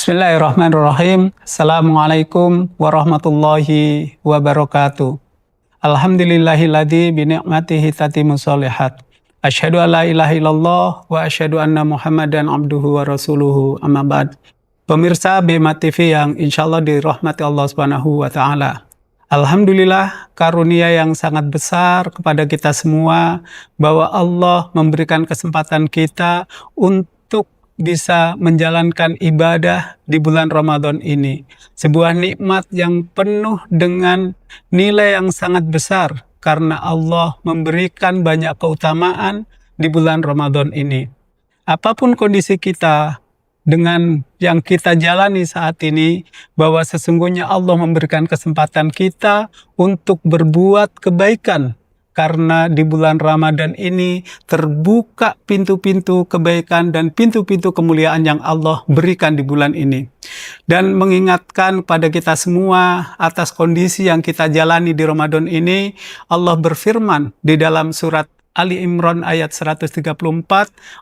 Bismillahirrahmanirrahim. Assalamualaikum warahmatullahi wabarakatuh. Alhamdulillahilladzi bini'matihi tatimmu sholihat. Asyhadu an la ilaha illallah wa asyhadu anna Muhammadan abduhu wa rasuluhu amma ba'd. Pemirsa BMA TV yang insyaallah dirahmati Allah Subhanahu wa taala. Alhamdulillah karunia yang sangat besar kepada kita semua bahwa Allah memberikan kesempatan kita untuk bisa menjalankan ibadah di bulan Ramadan ini. Sebuah nikmat yang penuh dengan nilai yang sangat besar karena Allah memberikan banyak keutamaan di bulan Ramadan ini. Apapun kondisi kita dengan yang kita jalani saat ini, bahwa sesungguhnya Allah memberikan kesempatan kita untuk berbuat kebaikan. Karena di bulan Ramadan ini terbuka pintu-pintu kebaikan dan pintu-pintu kemuliaan yang Allah berikan di bulan ini. Dan mengingatkan pada kita semua atas kondisi yang kita jalani di Ramadan ini, Allah berfirman di dalam surat Ali Imran ayat 134,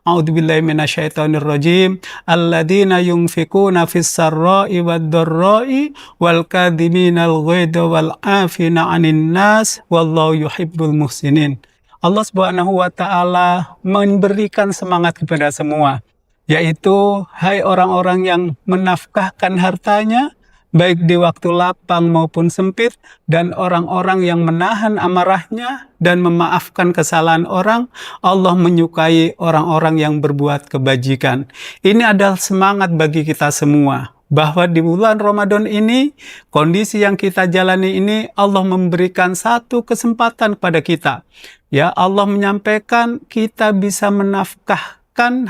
A'udzubillahi minasyaitonirrajim, alladzina yunfikuna fis-sarra'i wad-dharra'i wal kadhiminal ghaidha wal 'afina 'anil nas wallahu yuhibbul muhsinin. Allah Subhanahu wa taala memberikan semangat kepada semua, yaitu hai orang-orang yang menafkahkan hartanya baik di waktu lapang maupun sempit, dan orang-orang yang menahan amarahnya dan memaafkan kesalahan orang, Allah menyukai orang-orang yang berbuat kebajikan. Ini adalah semangat bagi kita semua, bahwa di bulan Ramadan ini, kondisi yang kita jalani ini, Allah memberikan satu kesempatan pada kita. Ya, Allah menyampaikan kita bisa menafkahkan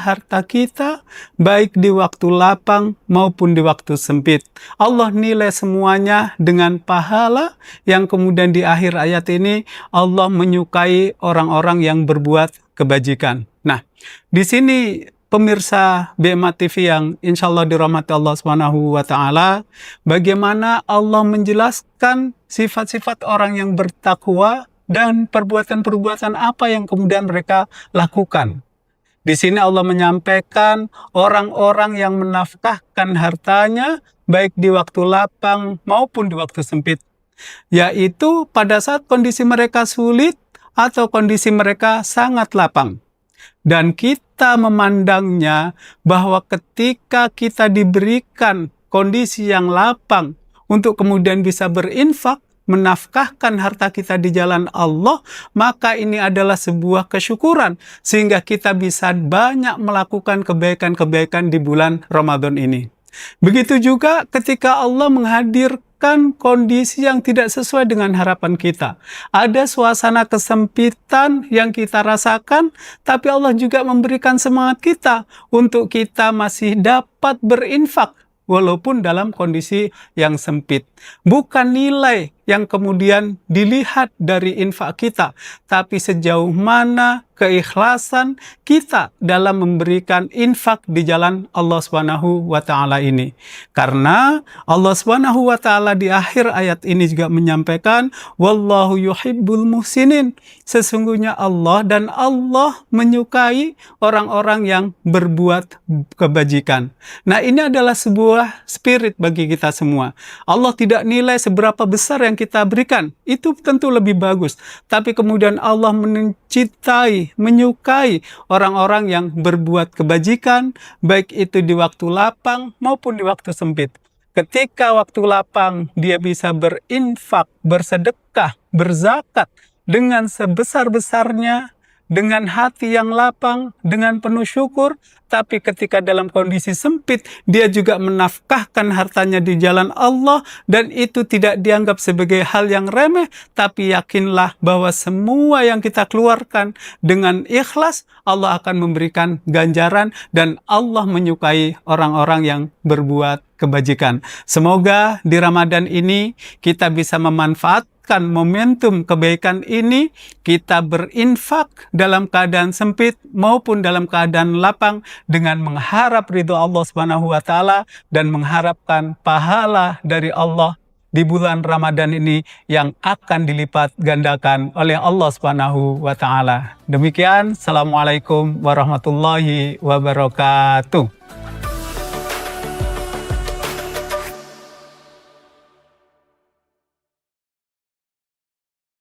harta kita baik di waktu lapang maupun di waktu sempit. Allah nilai semuanya dengan pahala yang kemudian di akhir ayat ini Allah menyukai orang-orang yang berbuat kebajikan. Nah, di sini pemirsa BMA TV yang insya Allah dirahmati Allah Subhanahu wa taala, bagaimana Allah menjelaskan sifat-sifat orang yang bertakwa dan perbuatan-perbuatan apa yang kemudian mereka lakukan. Di sini Allah menyampaikan orang-orang yang menafkahkan hartanya baik di waktu lapang maupun di waktu sempit, yaitu pada saat kondisi mereka sulit atau kondisi mereka sangat lapang. Dan kita memandangnya bahwa ketika kita diberikan kondisi yang lapang untuk kemudian bisa berinfak, menafkahkan harta kita di jalan Allah, maka ini adalah sebuah kesyukuran sehingga kita bisa banyak melakukan kebaikan-kebaikan di bulan Ramadan ini. Begitu juga ketika Allah menghadirkan kondisi yang tidak sesuai dengan harapan kita. Ada suasana kesempitan yang kita rasakan, tapi Allah juga memberikan semangat kita untuk kita masih dapat berinfak walaupun dalam kondisi yang sempit. Bukan nilai yang kemudian dilihat dari infak kita, tapi sejauh mana keikhlasan kita dalam memberikan infak di jalan Allah Subhanahu wa taala ini. Karena Allah Subhanahu wa taala di akhir ayat ini juga menyampaikan wallahu yuhibbul muhsinin. Sesungguhnya Allah dan Allah menyukai orang-orang yang berbuat kebajikan. Nah, ini adalah sebuah spirit bagi kita semua. Allah tidak nilai seberapa besar yang kita berikan, itu tentu lebih bagus. Tapi kemudian Allah mencintai, menyukai orang-orang yang berbuat kebajikan, baik itu di waktu lapang maupun di waktu sempit. Ketika waktu lapang dia bisa berinfak, bersedekah, berzakat dengan sebesar-besarnya, dengan hati yang lapang, dengan penuh syukur. Tapi ketika dalam kondisi sempit, dia juga menafkahkan hartanya di jalan Allah, dan itu tidak dianggap sebagai hal yang remeh, tapi yakinlah bahwa semua yang kita keluarkan dengan ikhlas, Allah akan memberikan ganjaran, dan Allah menyukai orang-orang yang berbuat kebajikan. Semoga di Ramadan ini kita bisa memanfaatkan momentum kebaikan ini, kita berinfak dalam keadaan sempit maupun dalam keadaan lapang dengan mengharap ridho Allah Subhanahu wa taala dan mengharapkan pahala dari Allah di bulan Ramadan ini yang akan dilipat gandakan oleh Allah Subhanahu wa taala. Demikian, Assalamualaikum warahmatullahi wabarakatuh.